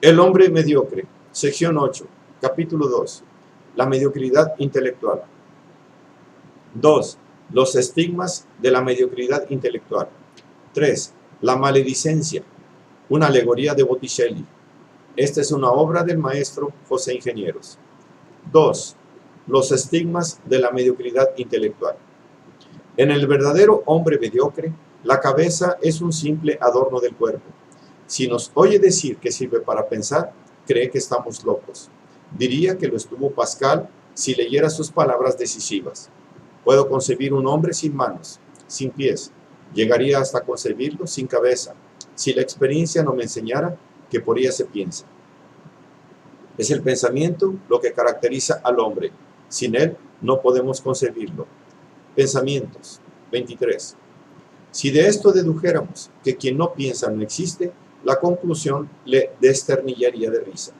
El hombre mediocre, sección 8, capítulo 2, la mediocridad intelectual. 2. Los estigmas de la mediocridad intelectual. 3. La maledicencia, una alegoría de Botticelli. Esta es una obra del maestro José Ingenieros. 2. Los estigmas de la mediocridad intelectual. En el verdadero hombre mediocre, la cabeza es un simple adorno del cuerpo. Si nos oye decir que sirve para pensar, cree que estamos locos. Diría que lo estuvo Pascal si leyera sus palabras decisivas. Puedo concebir un hombre sin manos, sin pies. Llegaría hasta concebirlo sin cabeza, si la experiencia no me enseñara que por ella se piensa. Es el pensamiento lo que caracteriza al hombre. Sin él no podemos concebirlo. Pensamientos. 23. Si de esto dedujéramos que quien no piensa no existe, la conclusión le desternillaría de risa.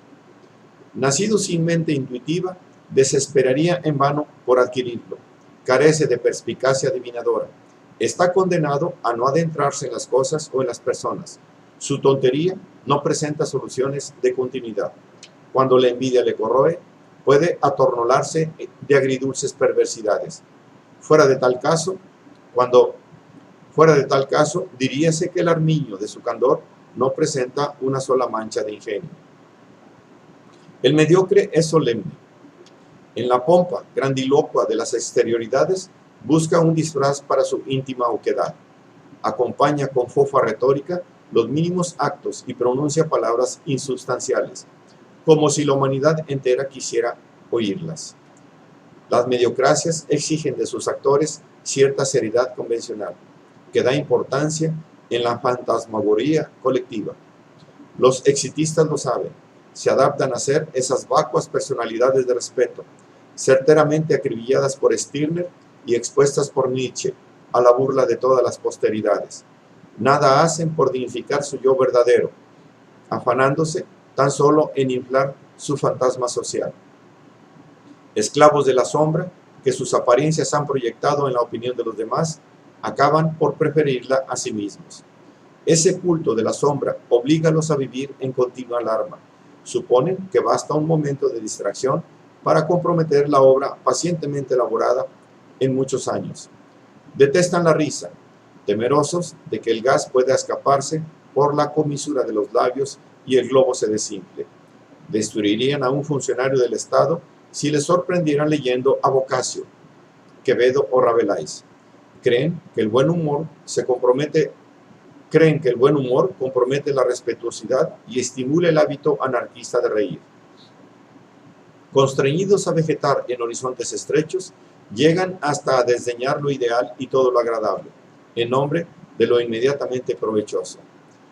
Nacido sin mente intuitiva, desesperaría en vano por adquirirlo. Carece de perspicacia adivinadora. Está condenado a no adentrarse en las cosas o en las personas. Su tontería no presenta soluciones de continuidad. Cuando la envidia le corroe, puede atornolarse de agridulces perversidades. Fuera de tal caso, diríase que el armiño de su candor no presenta una sola mancha de ingenio. El mediocre es solemne. En la pompa grandilocua de las exterioridades, busca un disfraz para su íntima oquedad. Acompaña con fofa retórica los mínimos actos y pronuncia palabras insubstanciales, como si la humanidad entera quisiera oírlas. Las mediocracias exigen de sus actores cierta seriedad convencional, que da importancia en la fantasmagoría colectiva. Los exitistas lo saben, se adaptan a ser esas vacuas personalidades de respeto, certeramente acribilladas por Stirner y expuestas por Nietzsche a la burla de todas las posteridades. Nada hacen por dignificar su yo verdadero, afanándose tan solo en inflar su fantasma social. Esclavos de la sombra que sus apariencias han proyectado en la opinión de los demás, acaban por preferirla a sí mismos. Ese culto de la sombra oblígalos a vivir en continua alarma. Suponen que basta un momento de distracción para comprometer la obra pacientemente elaborada en muchos años. Detestan la risa, temerosos de que el gas pueda escaparse por la comisura de los labios y el globo se desinfle. Destruirían a un funcionario del Estado si les sorprendieran leyendo a Boccaccio, Quevedo o Rabelais. Creen que el buen humor compromete la respetuosidad y estimula el hábito anarquista de reír. Constreñidos a vegetar en horizontes estrechos, llegan hasta a desdeñar lo ideal y todo lo agradable, en nombre de lo inmediatamente provechoso.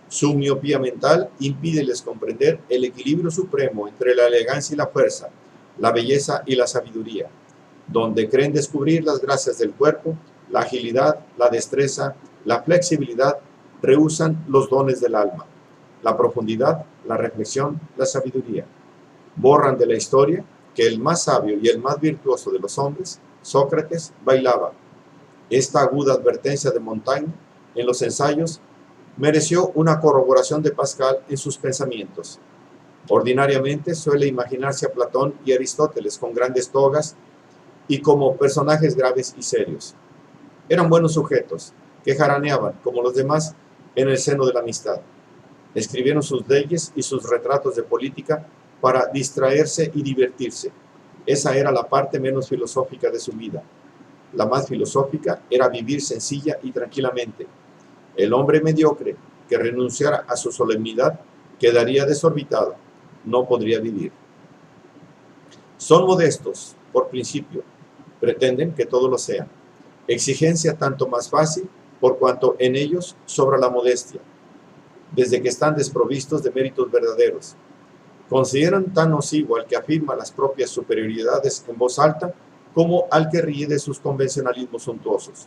Su miopía mental impídeles comprender el equilibrio supremo entre la elegancia y la fuerza, la belleza y la sabiduría, donde creen descubrir las gracias del cuerpo, la agilidad, la destreza, la flexibilidad, rehúsan los dones del alma, la profundidad, la reflexión, la sabiduría. Borran de la historia que el más sabio y el más virtuoso de los hombres, Sócrates, bailaba. Esta aguda advertencia de Montaigne en los ensayos mereció una corroboración de Pascal en sus pensamientos. Ordinariamente suele imaginarse a Platón y Aristóteles con grandes togas y como personajes graves y serios. Eran buenos sujetos, que jaraneaban, como los demás, en el seno de la amistad. Escribieron sus leyes y sus retratos de política para distraerse y divertirse. Esa era la parte menos filosófica de su vida. La más filosófica era vivir sencilla y tranquilamente. El hombre mediocre que renunciara a su solemnidad quedaría desorbitado, no podría vivir. Son modestos, por principio, pretenden que todo lo sean. Exigencia tanto más fácil por cuanto en ellos sobra la modestia, desde que están desprovistos de méritos verdaderos. Consideran tan nocivo al que afirma las propias superioridades en voz alta como al que ríe de sus convencionalismos suntuosos.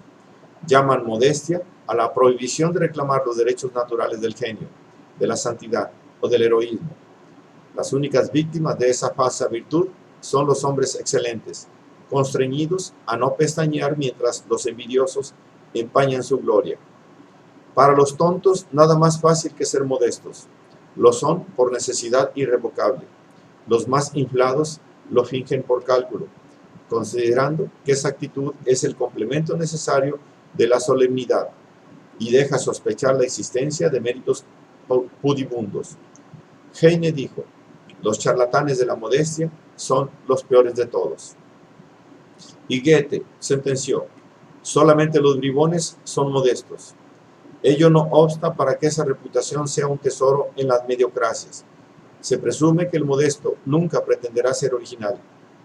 Llaman modestia a la prohibición de reclamar los derechos naturales del genio, de la santidad o del heroísmo. Las únicas víctimas de esa falsa virtud son los hombres excelentes, constreñidos a no pestañear mientras los envidiosos empañan su gloria. Para los tontos, nada más fácil que ser modestos. Lo son por necesidad irrevocable. Los más inflados lo fingen por cálculo, considerando que esa actitud es el complemento necesario de la solemnidad y deja sospechar la existencia de méritos pudibundos. Heine dijo: los charlatanes de la modestia son los peores de todos. Y Goethe sentenció: solamente los bribones son modestos. Ello no obsta para que esa reputación sea un tesoro en las mediocracias. Se presume que el modesto nunca pretenderá ser original,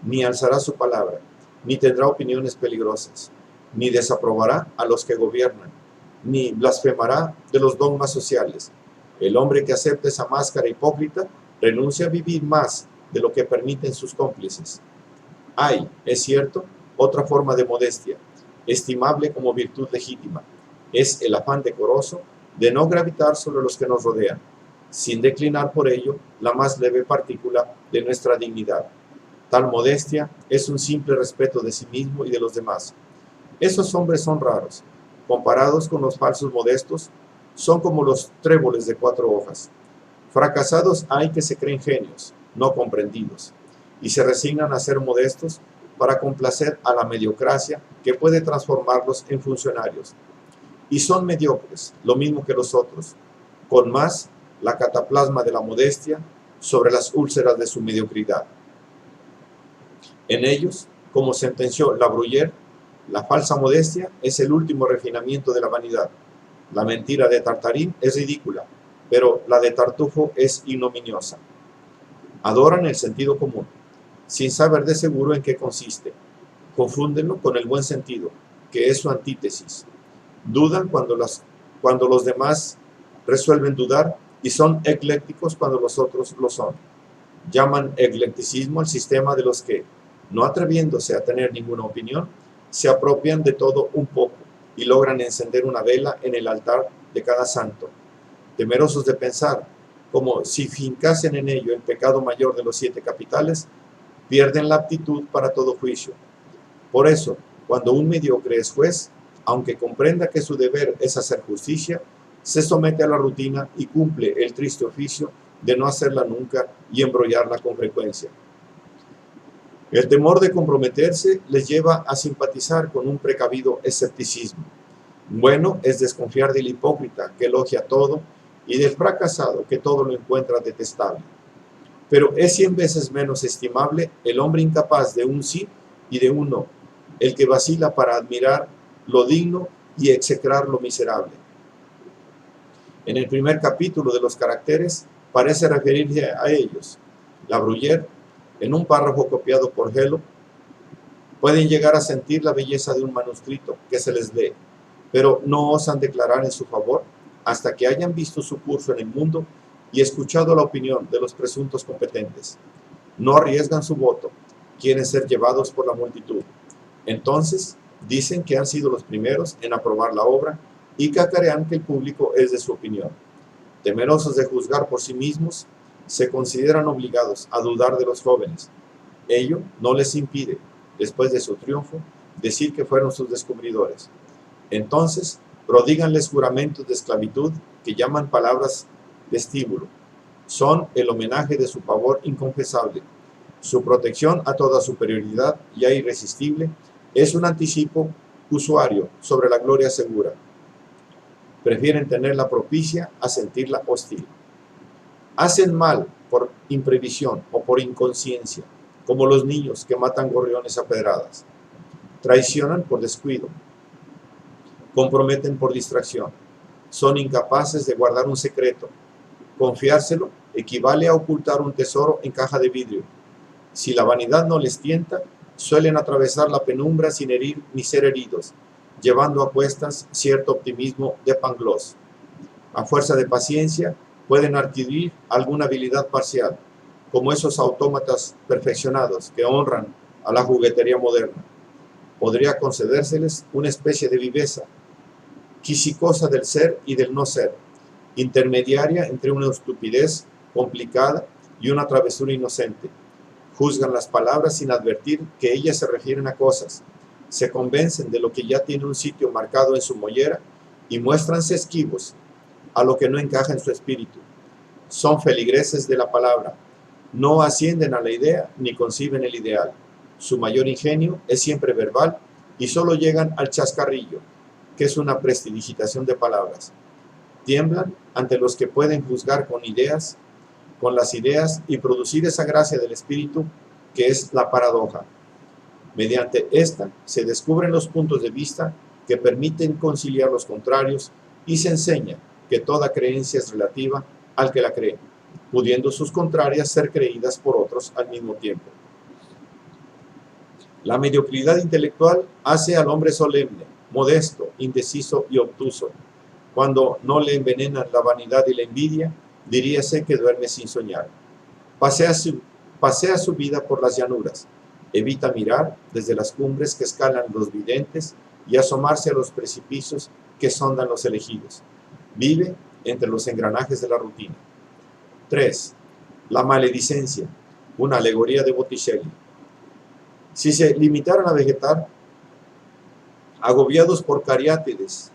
ni alzará su palabra, ni tendrá opiniones peligrosas, ni desaprobará a los que gobiernan, ni blasfemará de los dogmas sociales. El hombre que acepta esa máscara hipócrita renuncia a vivir más de lo que permiten sus cómplices. Hay, es cierto, otra forma de modestia, estimable como virtud legítima. Es el afán decoroso de no gravitar sobre los que nos rodean, sin declinar por ello la más leve partícula de nuestra dignidad. Tal modestia es un simple respeto de sí mismo y de los demás. Esos hombres son raros. Comparados con los falsos modestos, son como los tréboles de 4 hojas. Fracasados hay que se creen genios, no comprendidos, y se resignan a ser modestos para complacer a la mediocracia que puede transformarlos en funcionarios. Y son mediocres, lo mismo que los otros, con más la cataplasma de la modestia sobre las úlceras de su mediocridad. En ellos, como sentenció La Bruyère, la falsa modestia es el último refinamiento de la vanidad. La mentira de Tartarín es ridícula, pero la de Tartufo es ignominiosa. Adoran el sentido común, sin saber de seguro en qué consiste. Confúndenlo con el buen sentido, que es su antítesis. Dudan cuando los demás resuelven dudar y son eclécticos cuando los otros lo son. Llaman eclecticismo al sistema de los que, no atreviéndose a tener ninguna opinión, se apropian de todo un poco y logran encender una vela en el altar de cada santo, temerosos de pensar, como si fincasen en ello el pecado mayor de los 7 capitales, pierden la aptitud para todo juicio. Por eso, cuando un mediocre es juez, aunque comprenda que su deber es hacer justicia, se somete a la rutina y cumple el triste oficio de no hacerla nunca y embrollarla con frecuencia. El temor de comprometerse les lleva a simpatizar con un precavido escepticismo. Bueno es desconfiar del hipócrita que elogia todo y del fracasado que todo lo encuentra detestable. Pero es 100 veces menos estimable el hombre incapaz de un sí y de un no, el que vacila para admirar lo digno y execrar lo miserable. En el primer capítulo de los caracteres parece referirse a ellos. La Bruyère, en un párrafo copiado por Hello, pueden llegar a sentir la belleza de un manuscrito que se les lee, pero no osan declarar en su favor hasta que hayan visto su curso en el mundo y escuchado la opinión de los presuntos competentes. No arriesgan su voto, quieren ser llevados por la multitud. Entonces, dicen que han sido los primeros en aprobar la obra y cacarean que el público es de su opinión. Temerosos de juzgar por sí mismos, se consideran obligados a dudar de los jóvenes. Ello no les impide, después de su triunfo, decir que fueron sus descubridores. Entonces, prodíganles juramentos de esclavitud que llaman palabras vestíbulo. Son el homenaje de su pavor inconfesable. Su protección a toda superioridad ya irresistible es un anticipo usuario sobre la gloria segura. Prefieren tenerla propicia a sentirla hostil. Hacen mal por imprevisión o por inconsciencia, como los niños que matan gorriones a pedradas. Traicionan por descuido. Comprometen por distracción. Son incapaces de guardar un secreto. Confiárselo equivale a ocultar un tesoro en caja de vidrio. Si la vanidad no les tienta, suelen atravesar la penumbra sin herir ni ser heridos, llevando a cuestas cierto optimismo de Pangloss. A fuerza de paciencia, pueden adquirir alguna habilidad parcial, como esos autómatas perfeccionados que honran a la juguetería moderna. Podría concedérseles una especie de viveza, quisicosa del ser y del no ser, intermediaria entre una estupidez complicada y una travesura inocente. Juzgan las palabras sin advertir que ellas se refieren a cosas, se convencen de lo que ya tiene un sitio marcado en su mollera y muéstranse esquivos a lo que no encaja en su espíritu. Son feligreses de la palabra, no ascienden a la idea ni conciben el ideal. Su mayor ingenio es siempre verbal y solo llegan al chascarrillo, que es una prestidigitación de palabras. Tiemblan ante los que pueden juzgar con las ideas y producir esa gracia del espíritu que es la paradoja. Mediante esta se descubren los puntos de vista que permiten conciliar los contrarios y se enseña que toda creencia es relativa al que la cree, pudiendo sus contrarias ser creídas por otros al mismo tiempo. La mediocridad intelectual hace al hombre solemne, modesto, indeciso y obtuso. Cuando no le envenenan la vanidad y la envidia, diríase que duerme sin soñar. Pasea su vida por las llanuras, evita mirar desde las cumbres que escalan los videntes y asomarse a los precipicios que sondan los elegidos. Vive entre los engranajes de la rutina. 3. La maledicencia, una alegoría de Botticelli. Si se limitaran a vegetar, agobiados por cariátides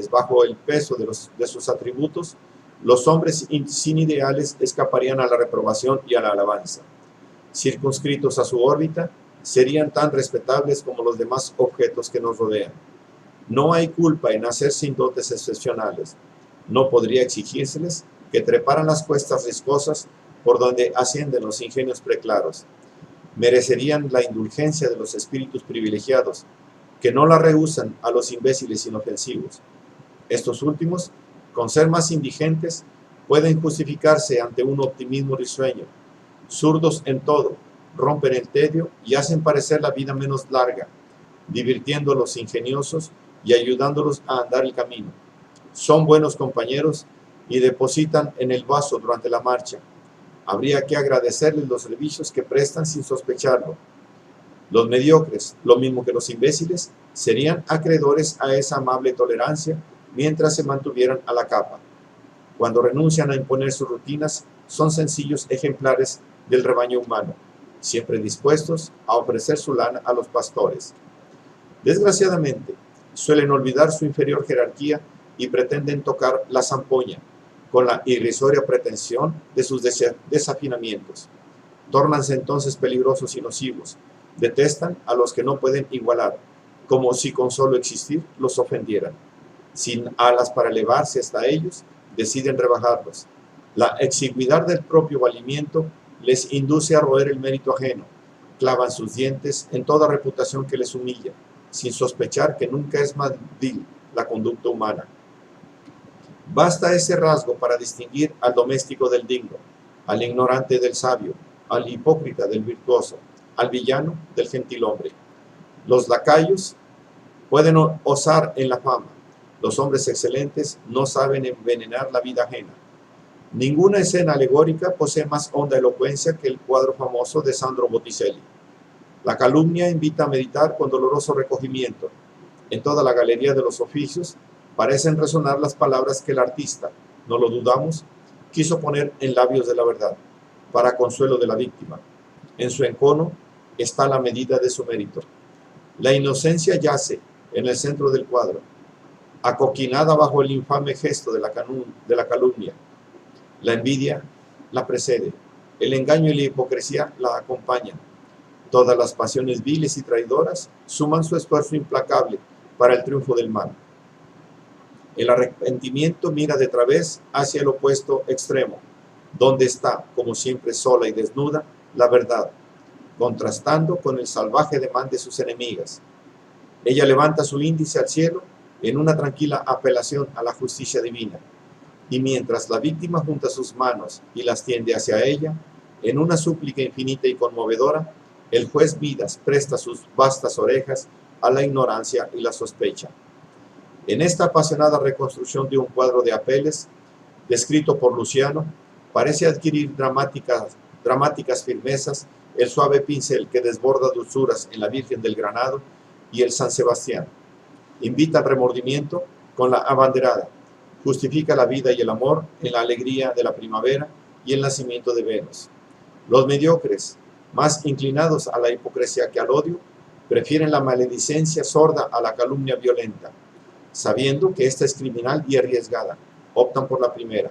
bajo el peso de sus atributos, los hombres sin ideales escaparían a la reprobación y a la alabanza. Circunscritos a su órbita, serían tan respetables como los demás objetos que nos rodean. No hay culpa en nacer sin dotes excepcionales. No podría exigírseles que treparan las cuestas riscosas por donde ascienden los ingenios preclaros. Merecerían la indulgencia de los espíritus privilegiados, que no la rehúsan a los imbéciles inofensivos. Estos últimos, con ser más indigentes, pueden justificarse ante un optimismo risueño. Zurdos en todo, rompen el tedio y hacen parecer la vida menos larga, divirtiendo a los ingeniosos y ayudándolos a andar el camino. Son buenos compañeros y depositan en el vaso durante la marcha. Habría que agradecerles los servicios que prestan sin sospecharlo. Los mediocres, lo mismo que los imbéciles, serían acreedores a esa amable tolerancia mientras se mantuvieran a la capa. Cuando renuncian a imponer sus rutinas, son sencillos ejemplares del rebaño humano, siempre dispuestos a ofrecer su lana a los pastores. Desgraciadamente, suelen olvidar su inferior jerarquía y pretenden tocar la zampoña, con la irrisoria pretensión de sus desafinamientos. Tórnanse entonces peligrosos y nocivos. Detestan a los que no pueden igualar, como si con solo existir los ofendieran. Sin alas para elevarse hasta ellos, deciden rebajarlos. La exigüidad del propio valimiento les induce a roer el mérito ajeno. Clavan sus dientes en toda reputación que les humilla, sin sospechar que nunca es más vil la conducta humana. Basta ese rasgo para distinguir al doméstico del digno, al ignorante del sabio, al hipócrita del virtuoso, al villano del gentilhombre. Los lacayos pueden osar en la fama. Los hombres excelentes no saben envenenar la vida ajena. Ninguna escena alegórica posee más honda elocuencia que el cuadro famoso de Sandro Botticelli. La calumnia invita a meditar con doloroso recogimiento. En toda la galería de los oficios parecen resonar las palabras que el artista, no lo dudamos, quiso poner en labios de la verdad, para consuelo de la víctima. En su encono está la medida de su mérito. La inocencia yace en el centro del cuadro, acoquinada bajo el infame gesto de la calumnia. La envidia la precede, el engaño y la hipocresía la acompañan. Todas las pasiones viles y traidoras suman su esfuerzo implacable para el triunfo del mal. El arrepentimiento mira de través hacia el opuesto extremo, donde está, como siempre sola y desnuda, la verdad, contrastando con el salvaje ademán de sus enemigas. Ella levanta su índice al cielo en una tranquila apelación a la justicia divina, y mientras la víctima junta sus manos y las tiende hacia ella, en una súplica infinita y conmovedora, el juez Midas presta sus vastas orejas a la ignorancia y la sospecha. En esta apasionada reconstrucción de un cuadro de Apeles, descrito por Luciano, parece adquirir dramáticas firmezas el suave pincel que desborda dulzuras en la Virgen del Granado y el San Sebastián. Invita al remordimiento con la abanderada, justifica la vida y el amor en la alegría de la primavera y el nacimiento de Venus. Los mediocres, más inclinados a la hipocresía que al odio, prefieren la maledicencia sorda a la calumnia violenta. Sabiendo que esta es criminal y arriesgada, optan por la primera.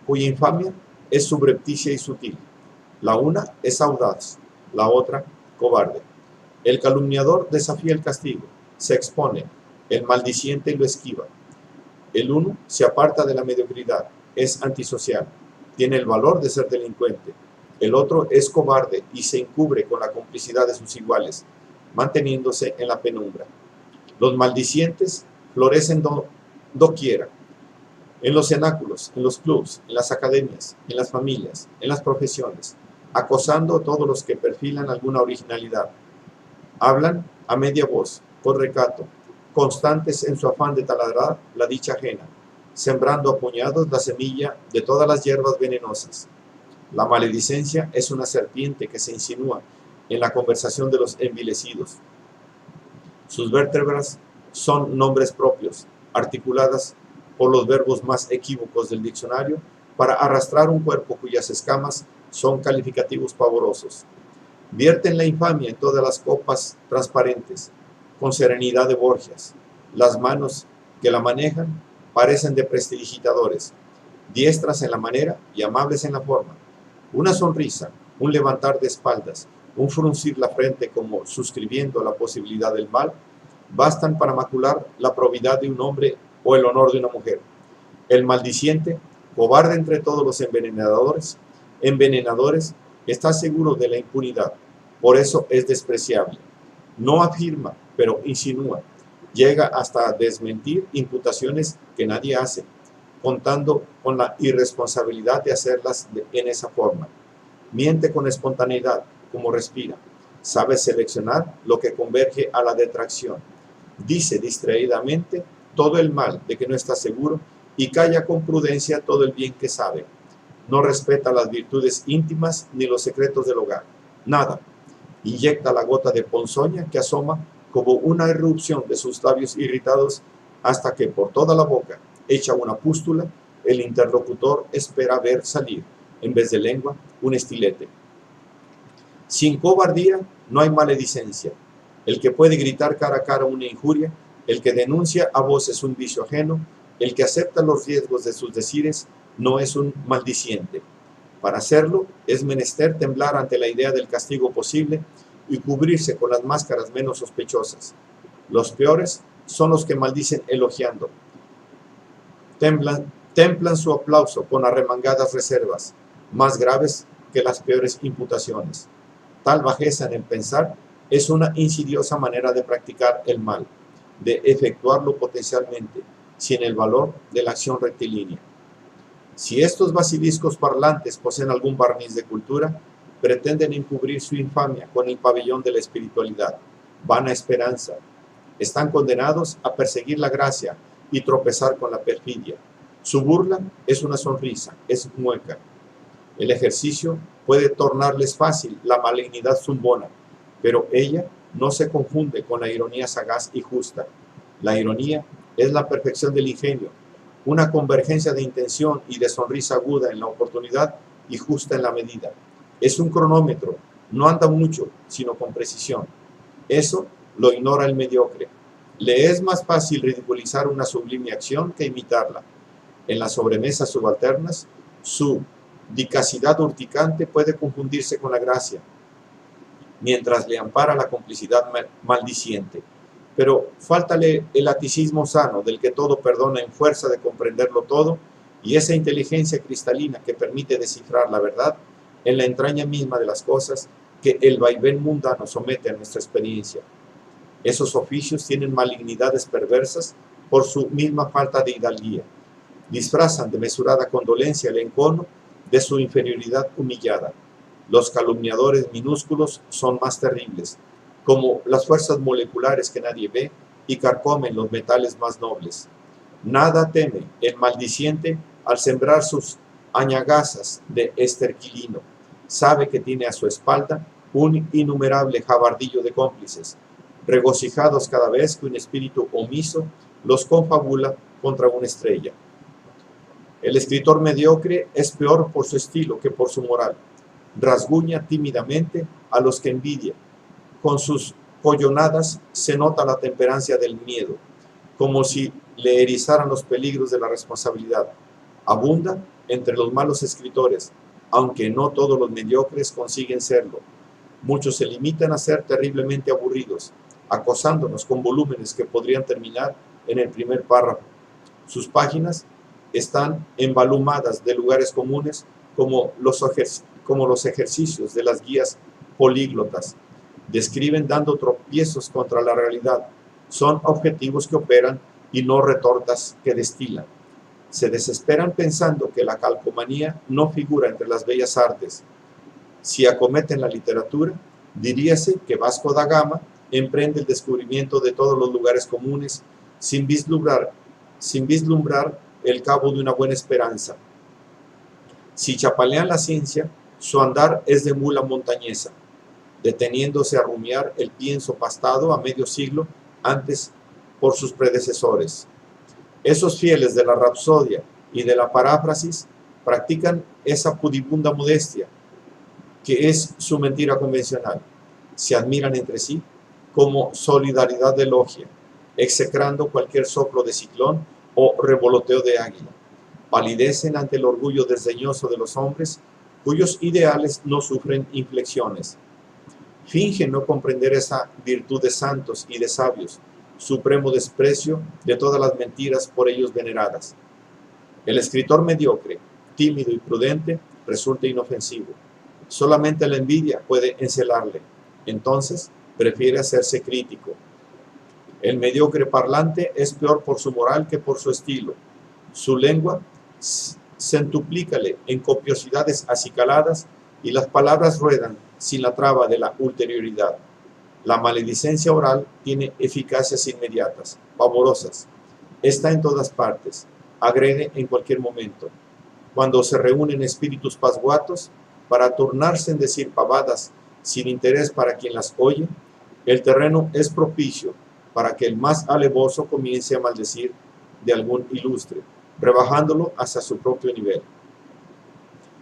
cuya infamia es subrepticia y sutil. La una es audaz, la otra cobarde. El calumniador desafía el castigo, se expone, el maldiciente lo esquiva. El uno se aparta de la mediocridad, es antisocial, tiene el valor de ser delincuente. El otro es cobarde y se encubre con la complicidad de sus iguales, manteniéndose en la penumbra. Los maldicientes florecen doquiera, en los cenáculos, en los clubs, en las academias, en las familias, en las profesiones, acosando a todos los que perfilan alguna originalidad. Hablan a media voz, con recato, constantes en su afán de taladrar la dicha ajena, sembrando a puñados la semilla de todas las hierbas venenosas. La maledicencia es una serpiente que se insinúa en la conversación de los envilecidos. Sus vértebras son nombres propios, articuladas por los verbos más equívocos del diccionario para arrastrar un cuerpo cuyas escamas son calificativos pavorosos. Vierten la infamia en todas las copas transparentes, con serenidad de Borgias. Las manos que la manejan parecen de prestidigitadores, diestras en la manera y amables en la forma. Una sonrisa, un levantar de espaldas, un fruncir la frente como suscribiendo la posibilidad del mal, bastan para macular la probidad de un hombre o el honor de una mujer. El maldiciente, cobarde entre todos los envenenadores, está seguro de la impunidad, por eso es despreciable. No afirma, pero insinúa, llega hasta desmentir imputaciones que nadie hace, contando con la irresponsabilidad de hacerlas en esa forma. Miente con espontaneidad, como respira. Sabe seleccionar lo que converge a la detracción. Dice distraídamente todo el mal de que no está seguro y calla con prudencia todo el bien que sabe. No respeta las virtudes íntimas ni los secretos del hogar. Nada. Inyecta la gota de ponzoña que asoma como una erupción de sus labios irritados hasta que por toda la boca, hecha una pústula, el interlocutor espera ver salir, en vez de lengua, un estilete. Sin cobardía no hay maledicencia. El que puede gritar cara a cara una injuria, el que denuncia a voces un vicio ajeno, el que acepta los riesgos de sus decires, no es un maldiciente. Para hacerlo, es menester temblar ante la idea del castigo posible y cubrirse con las máscaras menos sospechosas. Los peores son los que maldicen elogiando. Templan su aplauso con arremangadas reservas, más graves que las peores imputaciones. Tal bajeza en el pensar es una insidiosa manera de practicar el mal, de efectuarlo potencialmente, sin el valor de la acción rectilínea. Si estos basiliscos parlantes poseen algún barniz de cultura, pretenden encubrir su infamia con el pabellón de la espiritualidad, vana esperanza. Están condenados a perseguir la gracia y tropezar con la perfidia. Su burla es una sonrisa, es mueca. El ejercicio puede tornarles fácil la malignidad zumbona, pero ella no se confunde con la ironía sagaz y justa. La ironía es la perfección del ingenio, una convergencia de intención y de sonrisa aguda en la oportunidad y justa en la medida. Es un cronómetro, no anda mucho, sino con precisión. Eso lo ignora el mediocre. Le es más fácil ridiculizar una sublime acción que imitarla. En las sobremesas subalternas, su dicacidad urticante puede confundirse con la gracia, mientras le ampara la complicidad maldiciente. Pero fáltale el aticismo sano del que todo perdona en fuerza de comprenderlo todo y esa inteligencia cristalina que permite descifrar la verdad en la entraña misma de las cosas que el vaivén mundano somete a nuestra experiencia. Esos oficios tienen malignidades perversas por su misma falta de hidalguía. Disfrazan de mesurada condolencia el encono de su inferioridad humillada. Los calumniadores minúsculos son más terribles, como las fuerzas moleculares que nadie ve y carcomen los metales más nobles. Nada teme el maldiciente al sembrar sus añagazas de esterquilino. Sabe que tiene a su espalda un innumerable jabardillo de cómplices, regocijados cada vez que un espíritu omiso los confabula contra una estrella. El escritor mediocre es peor por su estilo que por su moral. Rasguña tímidamente a los que envidia. Con sus collonadas se nota la temperancia del miedo, como si le erizaran los peligros de la responsabilidad. Abunda entre los malos escritores, aunque no todos los mediocres consiguen serlo. Muchos se limitan a ser terriblemente aburridos, acosándonos con volúmenes que podrían terminar en el primer párrafo. Sus páginas están embalumadas de lugares comunes como los ejercicios de las guías políglotas. Describen dando tropiezos contra la realidad. Son objetivos que operan y no retortas que destilan. Se desesperan pensando que la calcomanía no figura entre las bellas artes. Si acometen la literatura, diríase que Vasco da Gama emprende el descubrimiento de todos los lugares comunes sin vislumbrar el cabo de una buena esperanza. Si chapalean la ciencia, su andar es de mula montañesa, deteniéndose a rumiar el pienso pastado a medio siglo antes por sus predecesores. Esos fieles de la rapsodia y de la paráfrasis practican esa pudibunda modestia que es su mentira convencional. Se admiran entre sí como solidaridad de logia, execrando cualquier soplo de ciclón o revoloteo de águila. Palidecen ante el orgullo desdeñoso de los hombres cuyos ideales no sufren inflexiones. Fingen no comprender esa virtud de santos y de sabios, supremo desprecio de todas las mentiras por ellos veneradas. El escritor mediocre, tímido y prudente, resulta inofensivo. Solamente la envidia puede encelarle. Entonces, prefiere hacerse crítico. El mediocre parlante es peor por su moral que por su estilo. Su lengua centuplícale en copiosidades acicaladas y las palabras ruedan sin la traba de la ulterioridad. La maledicencia oral tiene eficacias inmediatas, pavorosas. Está en todas partes, agrede en cualquier momento. Cuando se reúnen espíritus pasguatos para turnarse en decir pavadas sin interés para quien las oye, el terreno es propicio para que el más alevoso comience a maldecir de algún ilustre, rebajándolo hasta su propio nivel.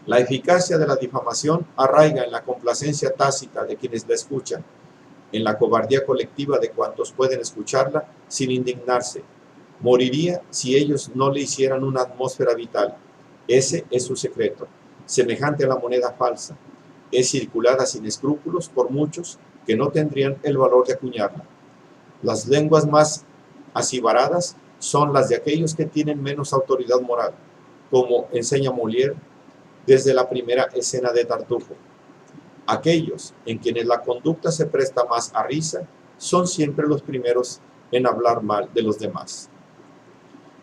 La eficacia de la difamación arraiga en la complacencia tácita de quienes la escuchan, en la cobardía colectiva de cuantos pueden escucharla sin indignarse. Moriría si ellos no le hicieran una atmósfera vital. Ese es su secreto, semejante a la moneda falsa. Es circulada sin escrúpulos por muchos que no tendrían el valor de acuñarla. Las lenguas más acibaradas son las de aquellos que tienen menos autoridad moral, como enseña Molière desde la primera escena de Tartufo. Aquellos en quienes la conducta se presta más a risa son siempre los primeros en hablar mal de los demás.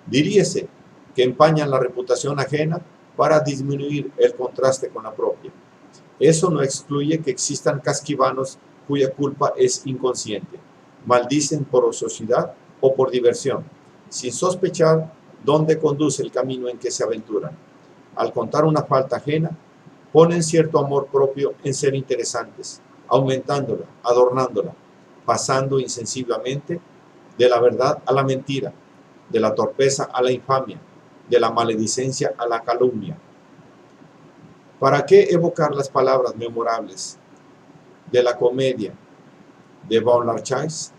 Diríase que empañan la reputación ajena para disminuir el contraste con la propia. Eso no excluye que existan casquivanos cuya culpa es inconsciente. Maldicen por ociosidad o por diversión, sin sospechar dónde conduce el camino en que se aventuran. Al contar una falta ajena, ponen cierto amor propio en ser interesantes, aumentándola, adornándola, pasando insensiblemente de la verdad a la mentira, de la torpeza a la infamia, de la maledicencia a la calumnia. ¿Para qué evocar las palabras memorables de la comedia de Bon Larchais?